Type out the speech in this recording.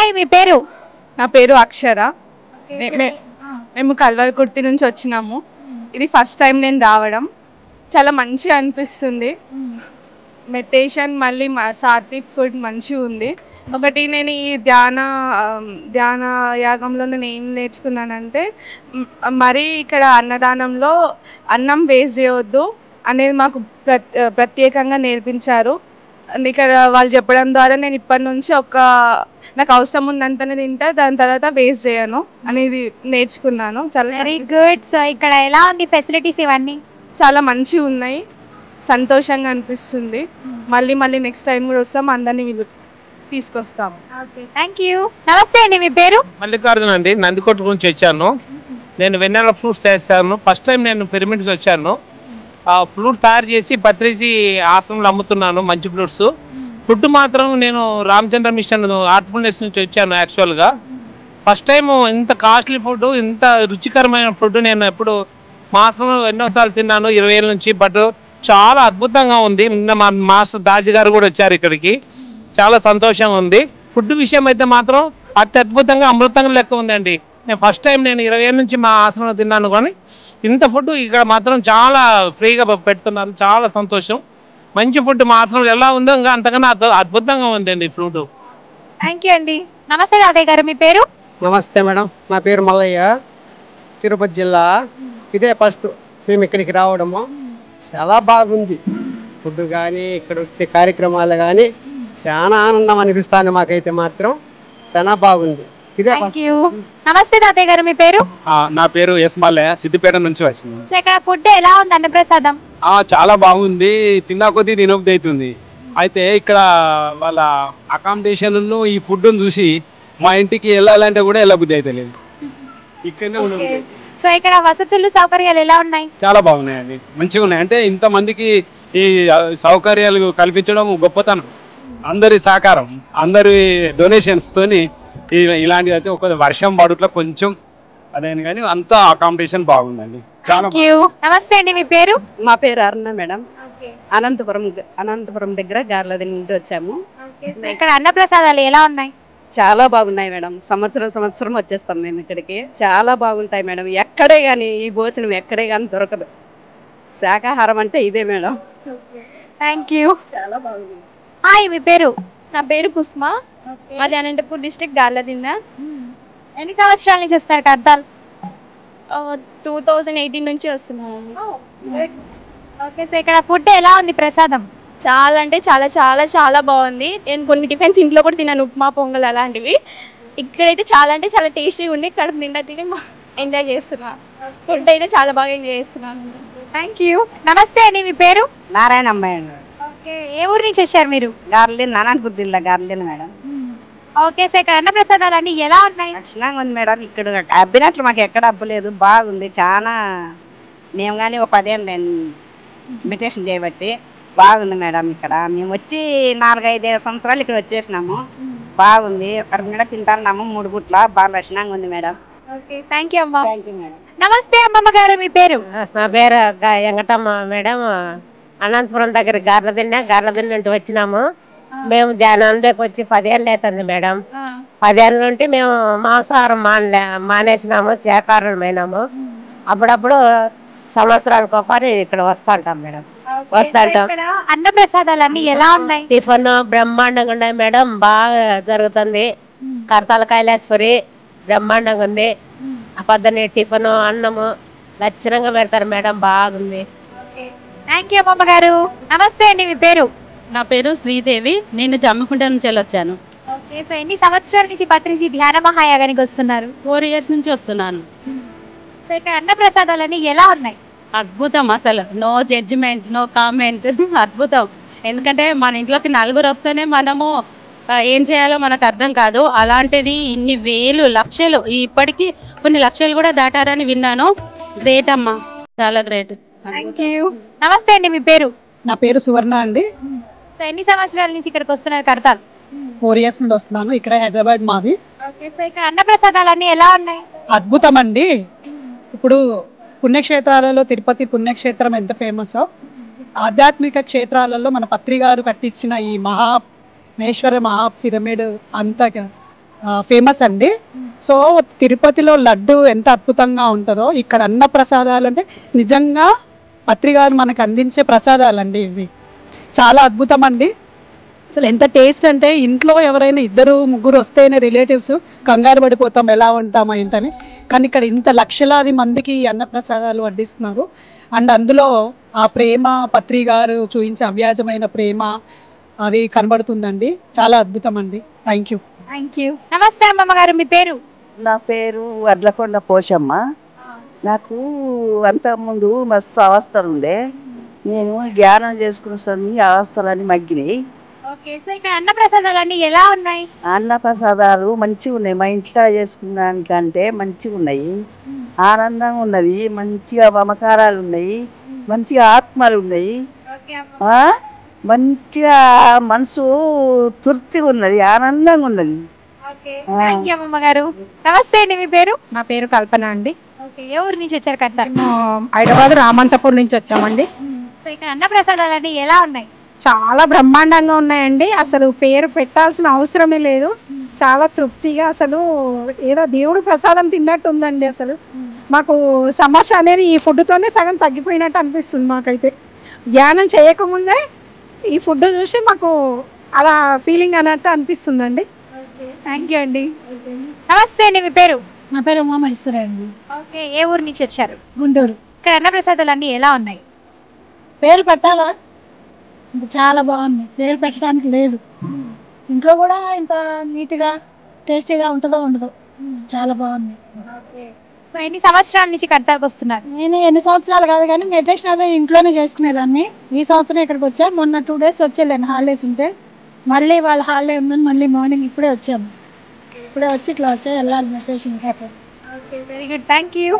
Hi, మీ పేరు? నా పేరు అక్షర. మేము కల్వకుర్తి నుంచి వచ్చినాము. ఇది ఫస్ట్ టైం నేను రావడం. చాలా మంచిగా అనిపిస్తుంది. మెడిటేషన్ మళ్ళీ సాత్విక్ ఫుడ్ మంచిగా ఉంది. ఒకటి నేను ఈ ధ్యాన యాగంలో నేను ఏం నేర్చుకున్నానంటే మరీ ఇక్కడ అన్నదానంలో అన్నం వేస్ట్ చేయవద్దు అనేది మాకు ప్రత్యేకంగా నేర్పించారు. ఇక్కడ వాళ్ళు చెప్పడం ద్వారా నేను ఇప్పటి నుంచి నాకు అవసరం ఉన్నంతనే తింటా, దాని తర్వాత వేస్ట్ చేయను అనేది నేర్చుకున్నాను. చాలా వెరీ గుడ్. సో ఇక్కడ ఎలా ఉంది ఫెసిలిటీస్ ఇవన్నీ? చాలా మంచిగా ఉన్నాయి, సంతోషంగా అనిపిస్తుంది. మళ్ళీ మళ్ళీ నెక్స్ట్ టైం కూడా వస్తాం, అందరినీ తీసుకొస్తాం. Thank you. నమస్తే అండి, మీ పేరు? మల్లికార్జున అండి, నందికోట నుంచి వచ్చాను. నేను వెన్నెల ఫ్రూట్స్ చేస్తాను. ఫస్ట్ టైం నేను పిరమిడ్స్ వచ్చాను. ఆ ఫ్రూట్ తయారు చేసి పత్రిజీ ఆశ్రమంలో అమ్ముతున్నాను, మంచి ఫ్రూట్స్. ఫుడ్ మాత్రం నేను రామచంద్ర మిషన్ ఆర్ట్ఫుల్నెస్ నుంచి వచ్చాను. యాక్చువల్గా ఫస్ట్ టైం ఇంత కాస్ట్లీ ఫుడ్, ఇంత రుచికరమైన ఫుడ్ నేను ఎప్పుడు మా ఆశ్రమంలో ఎన్నోసార్లు తిన్నాను, 20 ఏళ్ళ నుంచి. బట్ చాలా అద్భుతంగా ఉంది. నిన్న మా మాస్టర్ దాజీ గారు కూడా వచ్చారు ఇక్కడికి. చాలా సంతోషంగా ఉంది. ఫుడ్ విషయం అయితే మాత్రం అత్యద్భుతంగా అమృతంగా లెక్క ఉందండి. నేను ఫస్ట్ టైం 20 ఏళ్ళ నుంచి మా ఆశ్రమంలో తిన్నాను, కానీ ఇంత ఫుడ్ ఇక్కడ మాత్రం చాలా ఫ్రీగా పెడుతున్నారు. చాలా సంతోషం. మంచి ఫుడ్ మా ఆశ్రమంలో ఎలా ఉందో ఇంకా అంతకన్నా అద్భుతంగా ఉందండి ఫుడ్. థ్యాంక్ యూ అండి. నమస్తే తాతయ్య గారు, మీ పేరు? నమస్తే మేడం, నా పేరు మల్లయ్య, తిరుపతి జిల్లా. ఇదే ఫస్ట్ మేము ఇక్కడికి రావడము. చాలా బాగుంది ఫుడ్ కానీ, ఇక్కడ వచ్చే కార్యక్రమాలు కానీ చాలా ఆనందం అనిపిస్తుంది మాకైతే మాత్రం. చాలా బాగుంది. Thank you. నమస్తే తాతయ్య గారు, మీ పేరు? నా పేరు ఎస్ మల్లయ్య, సిద్దిపేట నుంచి వచ్చింది. సో ఇక్కడ ఫుడ్ ఎలా ఉంది, అన్నప్రసాదం? చాలా బాగుంది, తిన్నా కొద్దీ తినబుద్ధి అవుతుంది. అయితే ఇక్కడ వాళ్ళ అకామిడేషన్ ఈ ఫుడ్ చూసి మా ఇంటికి వెళ్ళాలంటే కూడా వెళ్ళబుద్ధి అయితే లేదు. ఇక్కడనే ఉండబుద్ధి. సో ఇక్కడ వసతులు సౌకర్యాలు ఎలా ఉన్నాయి? చాలా బాగున్నాయండి, మంచిగా ఉన్నాయి. అంటే ఇంతమందికి ఈ సౌకర్యాలు కల్పించడం గొప్పతనం. అందరి సహకారం, అందరి డొనేషన్స్ తోని ఇలాంటిది అయితే ఒక వర్షం పడుట్లా కొంచెం అదేని కానీ అంతా అకామిడేషన్ బాగుందండి. చాలా. నమస్తే అండి, మీ పేరు? మా పేరు అరుణ మేడం. అనంతపురం దగ్గర గార్లది నుండి వచ్చాము. ఇక్కడ అన్నప్రసాదాలు ఎలా ఉన్నాయి? చాలా బాగున్నాయి మేడం. సంవత్సరం వచ్చేస్తాం మేము ఇక్కడికి. చాలా బాగుంటాయి మేడం. ఎక్కడే కానీ ఈ భోజనం ఎక్కడే కానీ దొరకదు. శాకాహారం అంటే ఇదే మేడం. Thank you. చాలా బాగుంది. హాయ్, మీ పేరు? నా పేరు కుస్మా, మాది అనంతపూర్ డిస్ట్రిక్ట్ గార్లదిన్న. ఎన్ని సంవత్సరాల నుంచి వస్తారు కర్తాల్? 2018 నుంచి వస్తున్నాను. ఓకే, సో ఇక్కడ ఫుడ్ ఎలా ఉంది, ప్రసాదం? చాలా అంటే చాలా చాలా చాలా బాగుంది. నేను కొన్ని టిఫిన్స్ ఇంట్లో కూడా తిన్నాను, ఉప్మా, పొంగల్ అలాంటివి. ఇక్కడైతే చాలా అంటే చాలా టేస్టీగా ఉండి కడుపు నిండా తిని ఎంజాయ్ చేస్తున్నాను. ఫుడ్ అయితే చాలా బాగా ఎంజాయ్ చేస్తున్నాను. Thank you. నమస్తే అండి, మీ పేరు? నారాయణ అమ్మాయి అండి. ఓకే, ఏ ఊరు నుంచి వచ్చారు మీరు? గార్లదిన్, అనంతపూర్ జిల్లా గార్లదిన్ మేడం. ఓకే, సో ఇక్కడ అన్నప్రసాదాలు అన్ని ఎలా ఉన్నాయి? లక్షణంగా ఉంది మేడం. ఇక్కడ అబ్బినట్లు మాకు ఎక్కడ అబ్బలేదు, బాగుంది. చాలా మేము కానీ ఒక 10 ఏళ్ళు నేను మెడిటేషన్ చేయబట్టి బాగుంది మేడం. ఇక్కడ మేము వచ్చి 4-5 సంవత్సరాలు ఇక్కడ వచ్చేసినాము. బాగుంది. అక్కడ కూడా తింటున్నాము 3 గుట్ల. బాగా లక్షణంగా ఉంది మేడం. ఓకే, థ్యాంక్ యూ అమ్మా. Thank you madam. నమస్తే అమ్మమ్మ గారు, మీ పేరు? నా పేరు వెంకటమ్మ మేడం. అనంతపురం దగ్గర గార్లదిన్న నుండి వచ్చినాము. మేము ధ్యానంలోకి వచ్చి 10 ఏళ్ళు అవుతుంది మేడం. 10 ఏళ్ళ నుండి మేము మాంసాహారం మానేసినాము, శాకాహారమైనాము. అప్పుడప్పుడు సంవత్సరానికి ఒకసారి ఇక్కడ వస్తుంటాం మేడం. వస్తుంటాం. అన్నప్రసాదాలు అన్ని ఎలా ఉన్నాయి? టిఫిన్ బ్రహ్మాండంగా ఉన్నాయి మేడం. బాగా జరుగుతుంది. కర్తాల కైలాసపురి బ్రహ్మాండంగా ఉంది. పొద్దున్నే టిఫిన్, అన్నము లక్షణంగా పెడతారు మేడం. బాగుంది. థ్యాంక్ యూ అమ్మమ్మ గారు. నమస్తే అండి, మీ పేరు? నా పేరు శ్రీదేవి, నేను జమ్మికుంట నుంచి వచ్చాను. ఓకే, సో ఎన్ని సంవత్సరాల నుంచి పత్రిజీ ధ్యాన మహాయాగానికి వస్తున్నారు? 4 ఇయర్స్ నుంచి వస్తున్నాను. సో ఇక్కడ అన్నప్రసాదాలన్నీ ఎలా ఉన్నాయి? అద్భుతం, అసలు నో జడ్జిమెంట్, నో కామెంట్. అద్భుతం. ఎందుకంటే మన ఇంట్లోకి 4 వస్తేనే మనము ఏం చేయాలో మనకు అర్థం కాదు. అలాంటిది ఇన్ని వేలు లక్షలు, ఇప్పటికీ కొన్ని లక్షలు కూడా దాటారని విన్నాను. గ్రేట్ అమ్మా, చాలా గ్రేట్. Thank you. నమస్తే అండి, మీ పేరు? నా పేరు సువర్ణ అండి. సో ఎన్ని సంవత్సరాల నుంచి ఇక్కడికి వస్తున్నారు కర్తాల్? 4 ఇయర్స్ నుండి వస్తున్నాను. ఇక్కడ హైదరాబాద్ మాది. ఓకే, సో ఇక్కడ అన్నప్రసాదాలు అన్ని ఎలా ఉన్నాయి? అద్భుతం అండి. ఇప్పుడు పుణ్యక్షేత్రాలలో తిరుపతి పుణ్యక్షేత్రం ఎంత ఫేమస్, ఆధ్యాత్మిక క్షేత్రాలలో మన పత్రి గారు కట్టించిన ఈ మహేశ్వర పిరమిడ్ అంత ఫేమస్ అండి. సో తిరుపతిలో లడ్డు ఎంత అద్భుతంగా ఉంటుందో ఇక్కడ అన్న ప్రసాదాలు అంటే నిజంగా పత్రికారు మనకు అందించే ప్రసాదాలండి ఇవి. చాలా అద్భుతం అండి. అసలు ఎంత టేస్ట్ అంటే ఇంట్లో ఎవరైనా 2-3 వస్తేనే రిలేటివ్స్ కంగారు పడిపోతాం ఎలా ఉంటామో ఏంటని. కానీ ఇక్కడ ఇంత లక్షలాది మందికి అన్న ప్రసాదాలు వడ్డిస్తున్నారు. అండ్ అందులో ఆ ప్రేమ పత్రికారు చూపించే అవ్యాజమైన ప్రేమ అది కనబడుతుందండి. చాలా అద్భుతం అండి. Thank you. నమస్తే అమ్మమ్మ గారు, మీ పేరు? నా పేరు వడ్లకొండ పోషమ్మ. నాకు అంతకుముందు మస్తు అవస్థలు ఉండే, నేను ధ్యానం చేసుకుని వస్తాను, ఈ అవస్థలన్నీ మగ్గినాయి. ఓకే, సో ఇక్కడ అన్న ప్రసాదాలన్నీ ఎలా ఉన్నాయి? అన్న ప్రసాదాలు మంచిగా ఉన్నాయి, మా ఇంట్లో చేసుకున్నానికంటే మంచిగా ఉన్నాయి. ఆనందంగా ఉన్నది, మంచిగా మమకారాలు ఉన్నాయి, మంచిగా ఆత్మలు ఉన్నాయి, మంచిగా మనసు తృప్తిగా ఉన్నది, ఆనందంగా ఉన్నది. థ్యాంక్ యూ అమ్మమ్మ గారు. నమస్తే అండి, మీ పేరు? నా పేరు కల్పన అండి. ఓకే, ఏ ఊరు నుంచి వచ్చారు కట్ట? హైదరాబాద్ రామంతపూర్ నుంచి వచ్చామండి. సో ఇక్కడ అన్న ప్రసాదాలన్నీ ఎలా ఉన్నాయి? చాలా బ్రహ్మాండంగా ఉన్నాయండి. అసలు పేరు పెట్టాల్సిన అవసరమే లేదు. చాలా తృప్తిగా అసలు ఏదో దేవుడు ప్రసాదం తిన్నట్టు ఉందండి. అసలు మాకు సమస్య అనేది ఈ ఫుడ్తోనే సగం తగ్గిపోయినట్టు అనిపిస్తుంది. మాకైతే ధ్యానం చేయకముందే ఈ ఫుడ్ చూసి మాకు అలా ఫీలింగ్ అన్నట్టు అనిపిస్తుందండి. థ్యాంక్ యూ అండి. నమస్తే అండి, మీ పేరు? నా పేరు ఉమామహేశ్వరి అండి. ఓకే, ఏ ఊరు నుంచి వచ్చారు? గుంటూరు. ఇక్కడ అన్న ప్రసాదాలన్నీ ఎలా ఉన్నాయి? పేరు పెట్టాలా? చాలా బాగుంది. పేరు పెట్టడానికి లేదు. ఇంట్లో కూడా ఇంత నీట్గా టేస్టీగా ఉంటుందో ఉండదో. చాలా బాగుంది. ఎన్ని సంవత్సరాల నుంచి కడతాకు వస్తున్నారు? నేను ఎన్ని సంవత్సరాలు కాదు కానీ మెడిటేషన్ అదే ఇంట్లోనే చేసుకునేదాన్ని. ఈ సంవత్సరం ఇక్కడికి వచ్చా. మొన్న 2 days వచ్చేలేను, హాలిడేస్ ఉంటే. మళ్ళీ వాళ్ళ హాలిడే ఉందని మళ్ళీ మార్నింగ్ ఇప్పుడే వచ్చాము. ఇప్పుడే వచ్చి ఇట్లా వచ్చా వెళ్ళాలి meditation. Very good, thank you.